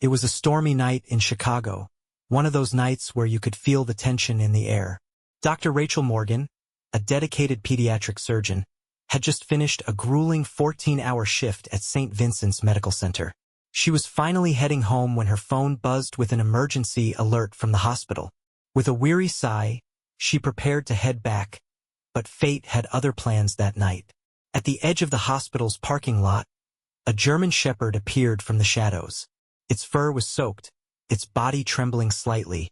It was a stormy night in Chicago, one of those nights where you could feel the tension in the air. Dr. Rachel Morgan, a dedicated pediatric surgeon, had just finished a grueling 14-hour shift at St. Vincent's Medical Center. She was finally heading home when her phone buzzed with an emergency alert from the hospital. With a weary sigh, she prepared to head back, but fate had other plans that night. At the edge of the hospital's parking lot, a German shepherd appeared from the shadows. Its fur was soaked, its body trembling slightly,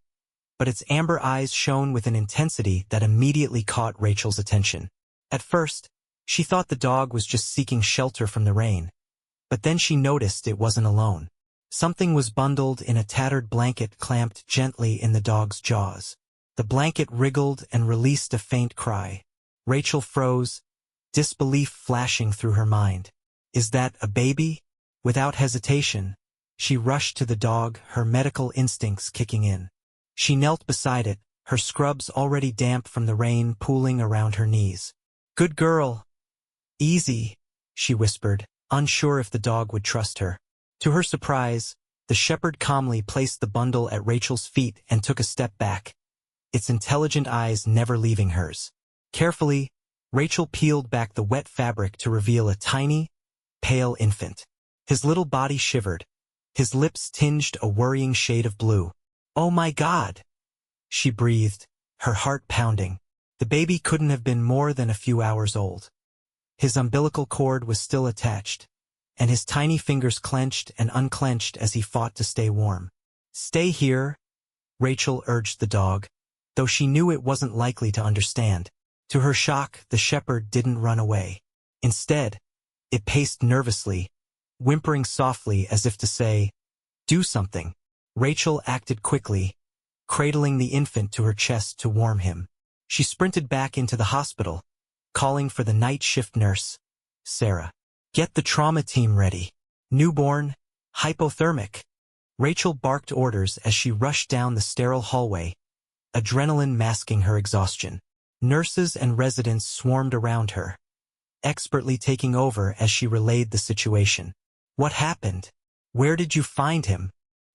but its amber eyes shone with an intensity that immediately caught Rachel's attention. At first, she thought the dog was just seeking shelter from the rain, but then she noticed it wasn't alone. Something was bundled in a tattered blanket clamped gently in the dog's jaws. The blanket wriggled and released a faint cry. Rachel froze, disbelief flashing through her mind. Is that a baby? Without hesitation, she rushed to the dog, her medical instincts kicking in. She knelt beside it, her scrubs already damp from the rain pooling around her knees. "Good girl. Easy," she whispered, unsure if the dog would trust her. To her surprise, the shepherd calmly placed the bundle at Rachel's feet and took a step back, its intelligent eyes never leaving hers. Carefully, Rachel peeled back the wet fabric to reveal a tiny, pale infant. His little body shivered, his lips tinged a worrying shade of blue. "Oh my God!" she breathed, her heart pounding. The baby couldn't have been more than a few hours old. His umbilical cord was still attached, and his tiny fingers clenched and unclenched as he fought to stay warm. "Stay here," Rachel urged the dog, though she knew it wasn't likely to understand. To her shock, the shepherd didn't run away. Instead, it paced nervously, whimpering softly as if to say, "Do something." Rachel acted quickly, cradling the infant to her chest to warm him. She sprinted back into the hospital, calling for the night shift nurse, Sarah. "Get the trauma team ready. Newborn, hypothermic." Rachel barked orders as she rushed down the sterile hallway, adrenaline masking her exhaustion. Nurses and residents swarmed around her, expertly taking over as she relayed the situation. "What happened? Where did you find him?"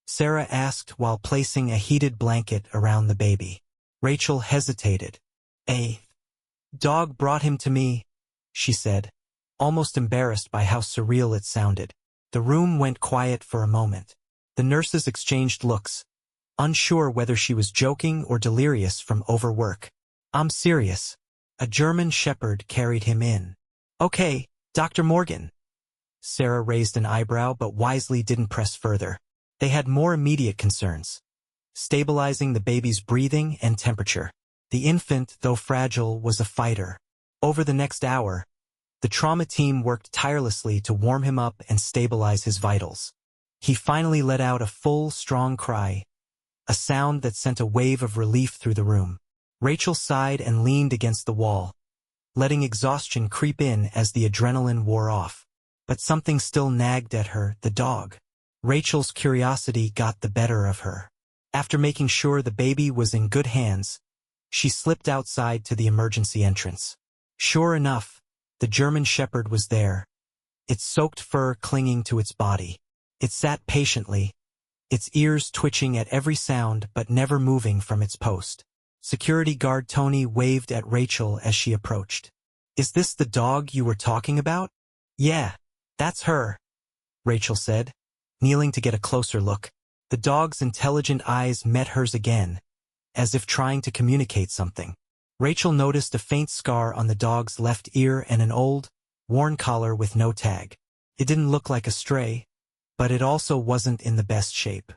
Sarah asked while placing a heated blanket around the baby. Rachel hesitated. "A dog brought him to me," she said, almost embarrassed by how surreal it sounded. The room went quiet for a moment. The nurses exchanged looks, unsure whether she was joking or delirious from overwork. "I'm serious. A German shepherd carried him in." "Okay, Dr. Morgan." Sarah raised an eyebrow but wisely didn't press further. They had more immediate concerns: stabilizing the baby's breathing and temperature. The infant, though fragile, was a fighter. Over the next hour, the trauma team worked tirelessly to warm him up and stabilize his vitals. He finally let out a full, strong cry, a sound that sent a wave of relief through the room. Rachel sighed and leaned against the wall, letting exhaustion creep in as the adrenaline wore off. But something still nagged at her, the dog. Rachel's curiosity got the better of her. After making sure the baby was in good hands, she slipped outside to the emergency entrance. Sure enough, the German shepherd was there, its soaked fur clinging to its body. It sat patiently, its ears twitching at every sound but never moving from its post. Security guard Tony waved at Rachel as she approached. "Is this the dog you were talking about?" "Yeah, that's her," Rachel said, kneeling to get a closer look. The dog's intelligent eyes met hers again, as if trying to communicate something. Rachel noticed a faint scar on the dog's left ear and an old, worn collar with no tag. It didn't look like a stray, but it also wasn't in the best shape.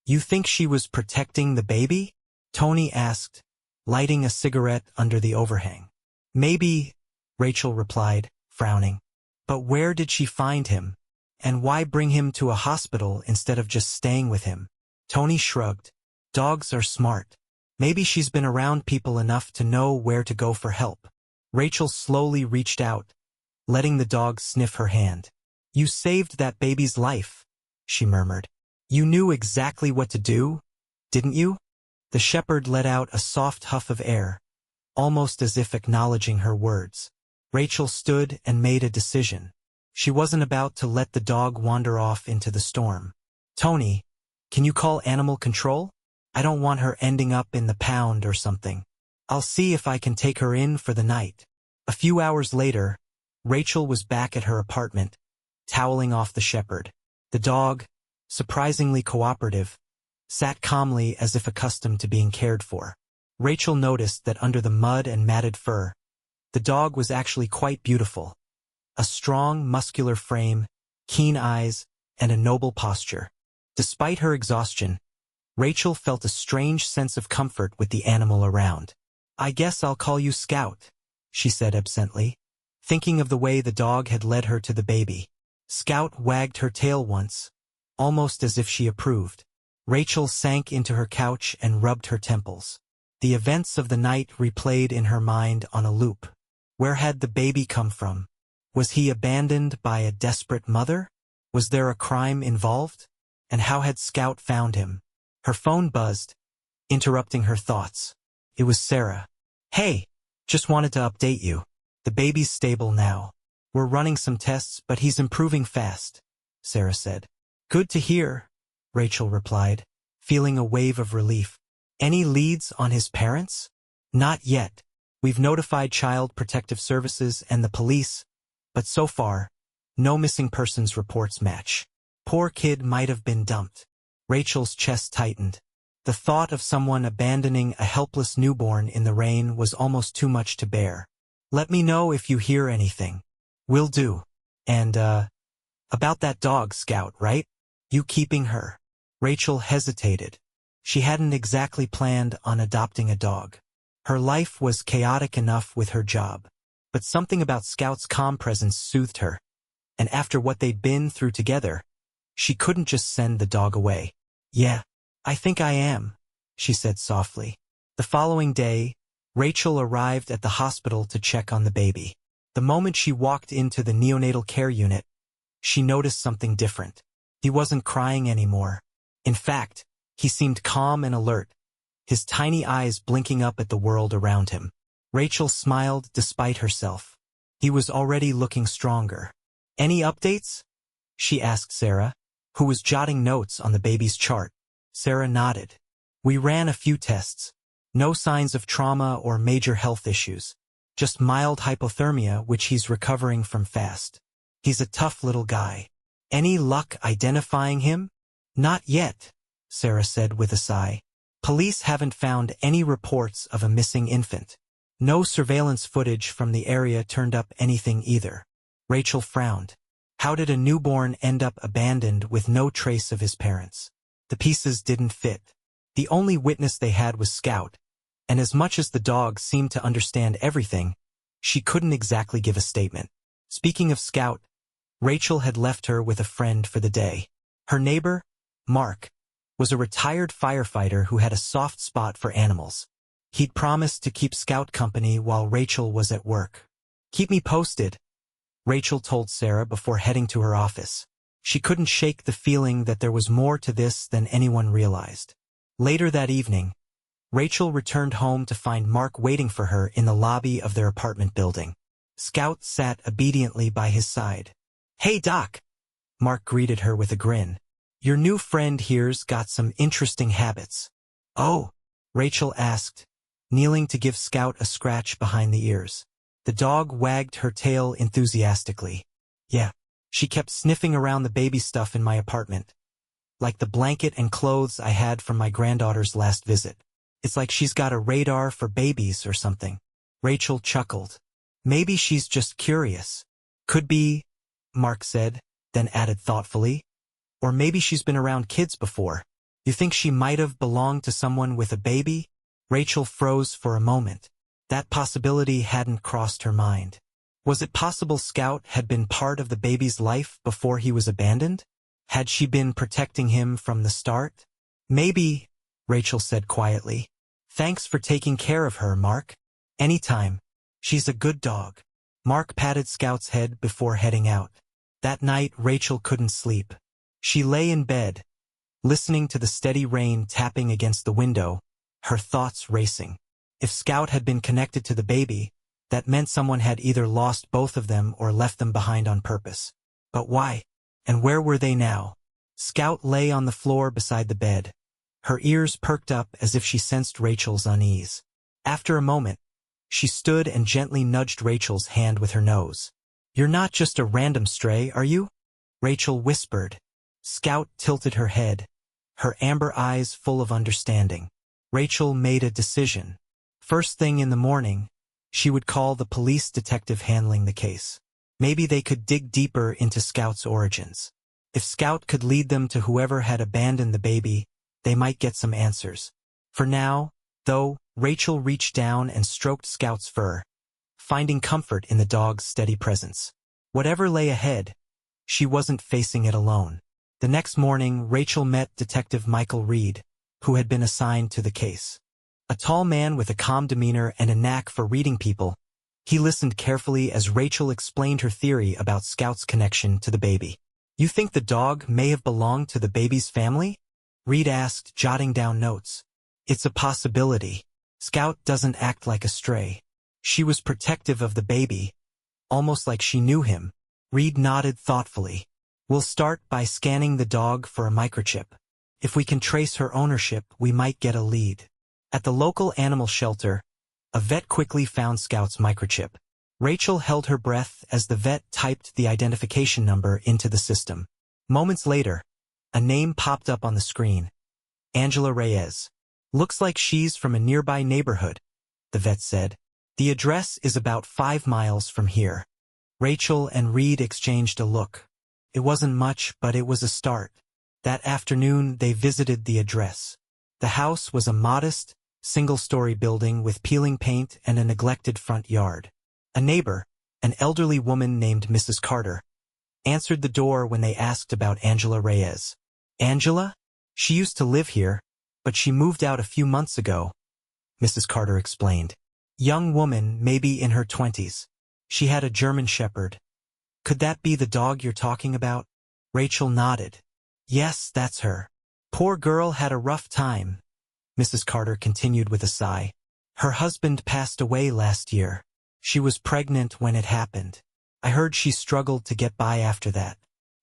"You think she was protecting the baby?" Tony asked, lighting a cigarette under the overhang. "Maybe," Rachel replied, frowning. "But where did she find him? And why bring him to a hospital instead of just staying with him?" Tony shrugged. "Dogs are smart. Maybe she's been around people enough to know where to go for help." Rachel slowly reached out, letting the dog sniff her hand. "You saved that baby's life," she murmured. "You knew exactly what to do, didn't you?" The shepherd let out a soft huff of air, almost as if acknowledging her words. Rachel stood and made a decision. She wasn't about to let the dog wander off into the storm. "Tony, Can you call animal control? I don't want her ending up in the pound or something. I'll see if I can take her in for the night. A few hours later, Rachel was back at her apartment, toweling off the shepherd. The dog, surprisingly cooperative, sat calmly as if accustomed to being cared for. Rachel noticed that under the mud and matted fur, the dog was actually quite beautiful. A strong, muscular frame, keen eyes, and a noble posture. Despite her exhaustion, Rachel felt a strange sense of comfort with the animal around. I guess I'll call you Scout, she said absently, thinking of the way the dog had led her to the baby. Scout wagged her tail once, almost as if she approved. Rachel sank into her couch and rubbed her temples. The events of the night replayed in her mind on a loop. Where had the baby come from? Was he abandoned by a desperate mother? Was there a crime involved? And how had Scout found him? Her phone buzzed, interrupting her thoughts. It was Sarah. Hey, just wanted to update you. The baby's stable now. We're running some tests, but he's improving fast, Sarah said. Good to hear, Rachel replied, feeling a wave of relief. Any leads on his parents? Not yet. We've notified Child Protective Services and the police, but so far, no missing persons reports match. Poor kid might have been dumped. Rachel's chest tightened. The thought of someone abandoning a helpless newborn in the rain was almost too much to bear. Let me know if you hear anything. Will do. And, about that dog, Scout, right? You keeping her? Rachel hesitated. She hadn't exactly planned on adopting a dog. Her life was chaotic enough with her job. But something about Scout's calm presence soothed her. And after what they'd been through together, she couldn't just send the dog away. Yeah, I think I am, she said softly. The following day, Rachel arrived at the hospital to check on the baby. The moment she walked into the neonatal care unit, she noticed something different. He wasn't crying anymore. In fact, he seemed calm and alert, his tiny eyes blinking up at the world around him. Rachel smiled despite herself. He was already looking stronger. Any updates? She asked Sarah, who was jotting notes on the baby's chart. Sarah nodded. We ran a few tests. No signs of trauma or major health issues. Just mild hypothermia, which he's recovering from fast. He's a tough little guy. Any luck identifying him? Not yet, Sarah said with a sigh. Police haven't found any reports of a missing infant. No surveillance footage from the area turned up anything either. Rachel frowned. How did a newborn end up abandoned with no trace of his parents? The pieces didn't fit. The only witness they had was Scout, and as much as the dog seemed to understand everything, she couldn't exactly give a statement. Speaking of Scout, Rachel had left her with a friend for the day. Her neighbor, Mark, was a retired firefighter who had a soft spot for animals. He'd promised to keep Scout company while Rachel was at work. Keep me posted, Rachel told Sarah before heading to her office. She couldn't shake the feeling that there was more to this than anyone realized. Later that evening, Rachel returned home to find Mark waiting for her in the lobby of their apartment building. Scout sat obediently by his side. Hey, Doc, Mark greeted her with a grin. Your new friend here's got some interesting habits. Oh, Rachel asked, kneeling to give Scout a scratch behind the ears. The dog wagged her tail enthusiastically. Yeah, she kept sniffing around the baby stuff in my apartment, like the blanket and clothes I had from my granddaughter's last visit. It's like she's got a radar for babies or something. Rachel chuckled. Maybe she's just curious. Could be, Mark said, then added thoughtfully. Or maybe she's been around kids before. You think she might have belonged to someone with a baby? Rachel froze for a moment. That possibility hadn't crossed her mind. Was it possible Scout had been part of the baby's life before he was abandoned? Had she been protecting him from the start? Maybe, Rachel said quietly. Thanks for taking care of her, Mark. Anytime. She's a good dog. Mark patted Scout's head before heading out. That night, Rachel couldn't sleep. She lay in bed, listening to the steady rain tapping against the window, her thoughts racing. If Scout had been connected to the baby, that meant someone had either lost both of them or left them behind on purpose. But why? And where were they now? Scout lay on the floor beside the bed. Her ears perked up as if she sensed Rachel's unease. After a moment, she stood and gently nudged Rachel's hand with her nose. "You're not just a random stray, are you?" Rachel whispered. Scout tilted her head, her amber eyes full of understanding. Rachel made a decision. First thing in the morning, she would call the police detective handling the case. Maybe they could dig deeper into Scout's origins. If Scout could lead them to whoever had abandoned the baby, they might get some answers. For now, though, Rachel reached down and stroked Scout's fur, finding comfort in the dog's steady presence. Whatever lay ahead, she wasn't facing it alone. The next morning, Rachel met Detective Michael Reed, who had been assigned to the case. A tall man with a calm demeanor and a knack for reading people, he listened carefully as Rachel explained her theory about Scout's connection to the baby. "You think the dog may have belonged to the baby's family?" Reed asked, jotting down notes. "It's a possibility. Scout doesn't act like a stray. She was protective of the baby, almost like she knew him." Reed nodded thoughtfully. "We'll start by scanning the dog for a microchip. If we can trace her ownership, we might get a lead." At the local animal shelter, a vet quickly found Scout's microchip. Rachel held her breath as the vet typed the identification number into the system. Moments later, a name popped up on the screen. Angela Reyes. "Looks like she's from a nearby neighborhood," the vet said. "The address is about 5 miles from here." Rachel and Reed exchanged a look. It wasn't much, but it was a start. That afternoon, they visited the address. The house was a modest, single-story building with peeling paint and a neglected front yard. A neighbor, an elderly woman named Mrs. Carter, answered the door when they asked about Angela Reyes. "Angela? She used to live here, but she moved out a few months ago," Mrs. Carter explained. "Young woman, maybe in her 20s. She had a German Shepherd." "Could that be the dog you're talking about?" Rachel nodded. "Yes, that's her. Poor girl had a rough time," Mrs. Carter continued with a sigh. "Her husband passed away last year. She was pregnant when it happened. I heard she struggled to get by after that.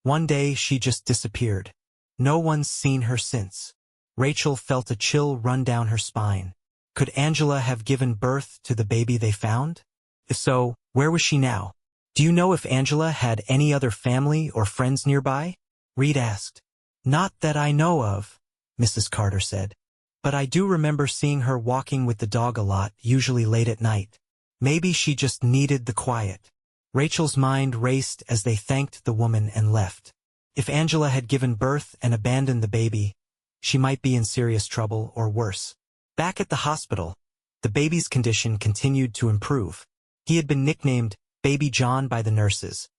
One day she just disappeared. No one's seen her since." Rachel felt a chill run down her spine. Could Angela have given birth to the baby they found? If so, where was she now? "Do you know if Angela had any other family or friends nearby?" Reed asked. "Not that I know of," Mrs. Carter said. "But I do remember seeing her walking with the dog a lot, usually late at night. Maybe she just needed the quiet." Rachel's mind raced as they thanked the woman and left. If Angela had given birth and abandoned the baby, she might be in serious trouble or worse. Back at the hospital, the baby's condition continued to improve. He had been nicknamed Baby John by the nurses,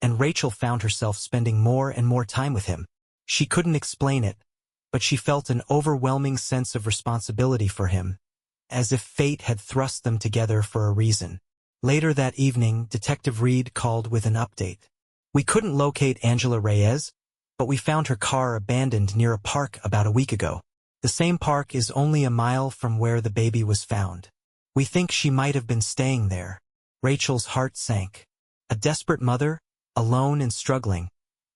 and Rachel found herself spending more and more time with him. She couldn't explain it, but she felt an overwhelming sense of responsibility for him, as if fate had thrust them together for a reason. Later that evening, Detective Reed called with an update. "We couldn't locate Angela Reyes, but we found her car abandoned near a park about a week ago. The same park is only a mile from where the baby was found. We think she might have been staying there." Rachel's heart sank. A desperate mother, alone and struggling,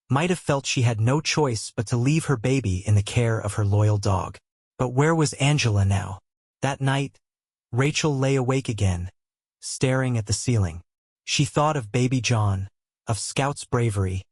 might have felt she had no choice but to leave her baby in the care of her loyal dog. But where was Angela now? That night, Rachel lay awake again, staring at the ceiling. She thought of Baby John, of Scout's bravery,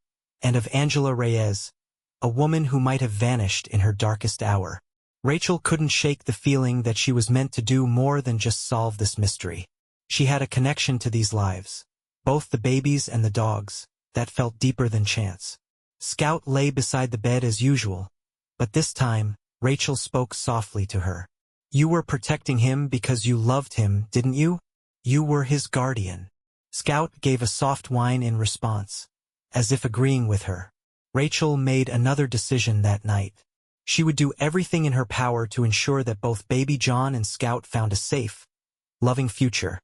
and of Angela Reyes, a woman who might have vanished in her darkest hour. Rachel couldn't shake the feeling that she was meant to do more than just solve this mystery. She had a connection to these lives, both the babies and the dogs, that felt deeper than chance. Scout lay beside the bed as usual, but this time, Rachel spoke softly to her. "You were protecting him because you loved him, didn't you? You were his guardian." Scout gave a soft whine in response, as if agreeing with her. Rachel made another decision that night. She would do everything in her power to ensure that both Baby John and Scout found a safe, loving future,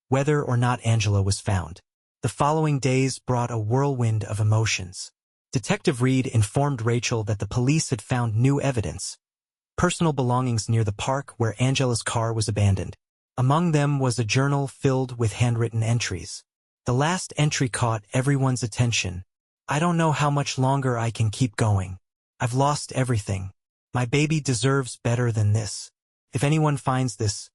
whether or not Angela was found. The following days brought a whirlwind of emotions. Detective Reed informed Rachel that the police had found new evidence, personal belongings near the park where Angela's car was abandoned. Among them was a journal filled with handwritten entries. The last entry caught everyone's attention. "I don't know how much longer I can keep going. I've lost everything. My baby deserves better than this. If anyone finds this,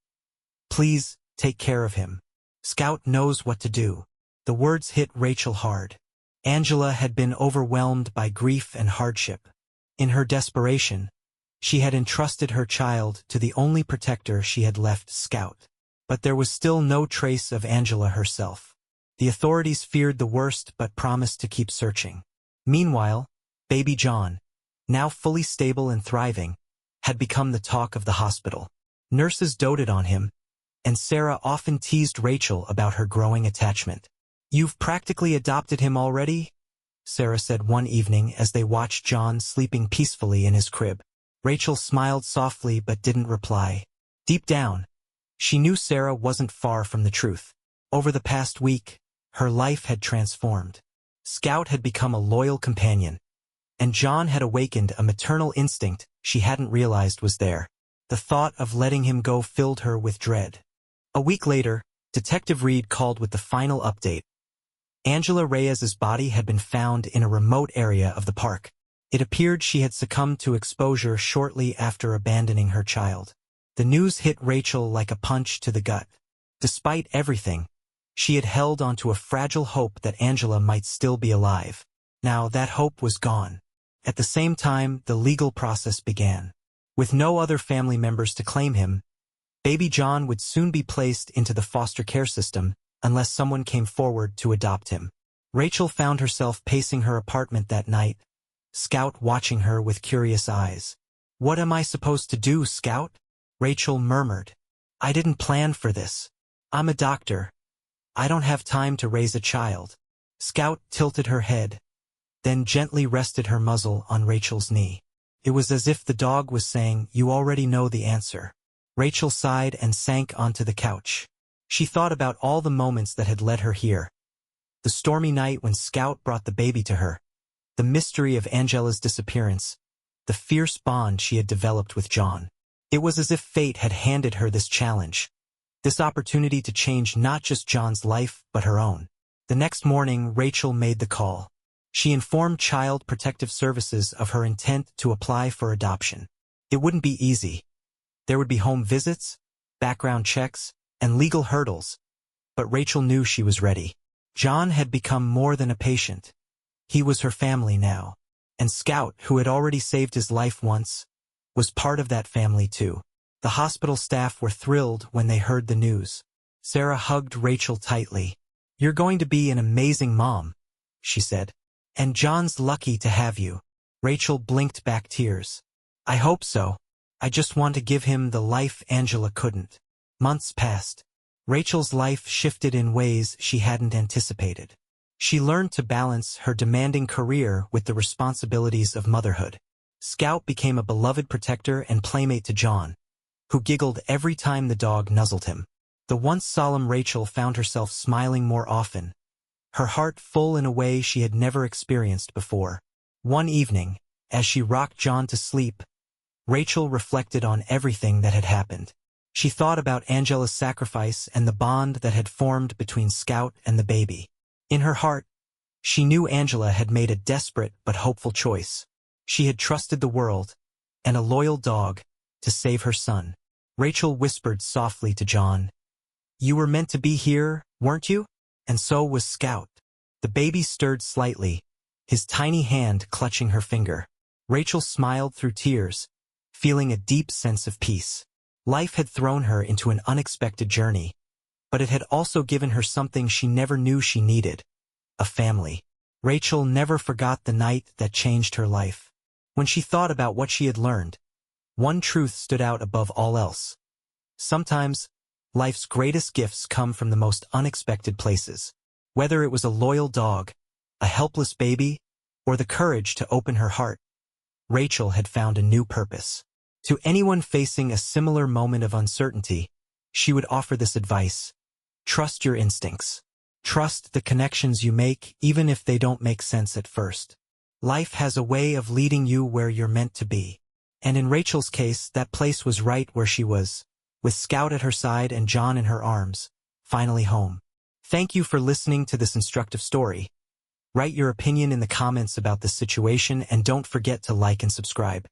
please take care of him. Scout knows what to do. The words hit Rachel hard. Angela had been overwhelmed by grief and hardship. In her desperation, she had entrusted her child to the only protector she had left, Scout. But there was still no trace of Angela herself. The authorities feared the worst but promised to keep searching. Meanwhile, baby John, now fully stable and thriving, had become the talk of the hospital. Nurses doted on him, and Sarah often teased Rachel about her growing attachment. "You've practically adopted him already?" Sarah said one evening as they watched John sleeping peacefully in his crib. Rachel smiled softly but didn't reply. Deep down, she knew Sarah wasn't far from the truth. Over the past week, her life had transformed. Scout had become a loyal companion, and John had awakened a maternal instinct she hadn't realized was there. The thought of letting him go filled her with dread. A week later, Detective Reed called with the final update. Angela Reyes's body had been found in a remote area of the park. It appeared she had succumbed to exposure shortly after abandoning her child. The news hit Rachel like a punch to the gut. Despite everything, she had held onto a fragile hope that Angela might still be alive. Now that hope was gone. At the same time, the legal process began. With no other family members to claim him, baby John would soon be placed into the foster care system unless someone came forward to adopt him. Rachel found herself pacing her apartment that night, Scout watching her with curious eyes. "What am I supposed to do, Scout?" Rachel murmured. "I didn't plan for this. I'm a doctor. I don't have time to raise a child." Scout tilted her head, then gently rested her muzzle on Rachel's knee. It was as if the dog was saying, "You already know the answer." Rachel sighed and sank onto the couch. She thought about all the moments that had led her here. The stormy night when Scout brought the baby to her, the mystery of Angela's disappearance, the fierce bond she had developed with John. It was as if fate had handed her this challenge, this opportunity to change not just John's life but her own. The next morning, Rachel made the call. She informed Child Protective Services of her intent to apply for adoption. It wouldn't be easy. There would be home visits, background checks, and legal hurdles, but Rachel knew she was ready. John had become more than a patient. He was her family now, and Scout, who had already saved his life once, was part of that family too. The hospital staff were thrilled when they heard the news. Sarah hugged Rachel tightly. "You're going to be an amazing mom," she said. "And John's lucky to have you." Rachel blinked back tears. "I hope so. I just want to give him the life Angela couldn't." Months passed. Rachel's life shifted in ways she hadn't anticipated. She learned to balance her demanding career with the responsibilities of motherhood. Scout became a beloved protector and playmate to John, who giggled every time the dog nuzzled him. The once solemn Rachel found herself smiling more often, her heart full in a way she had never experienced before. One evening, as she rocked John to sleep, Rachel reflected on everything that had happened. She thought about Angela's sacrifice and the bond that had formed between Scout and the baby. In her heart, she knew Angela had made a desperate but hopeful choice. She had trusted the world, and a loyal dog, to save her son. Rachel whispered softly to John, "You were meant to be here, weren't you?" And so was Scout. The baby stirred slightly, his tiny hand clutching her finger. Rachel smiled through tears, feeling a deep sense of peace. Life had thrown her into an unexpected journey, but it had also given her something she never knew she needed: a family. Rachel never forgot the night that changed her life. When she thought about what she had learned, one truth stood out above all else. Sometimes, life's greatest gifts come from the most unexpected places. Whether it was a loyal dog, a helpless baby, or the courage to open her heart, Rachel had found a new purpose. To anyone facing a similar moment of uncertainty, she would offer this advice: trust your instincts. Trust the connections you make, even if they don't make sense at first. Life has a way of leading you where you're meant to be. And in Rachel's case, that place was right where she was, with Scout at her side and John in her arms, finally home. Thank you for listening to this instructive story. Write your opinion in the comments about this situation and don't forget to like and subscribe.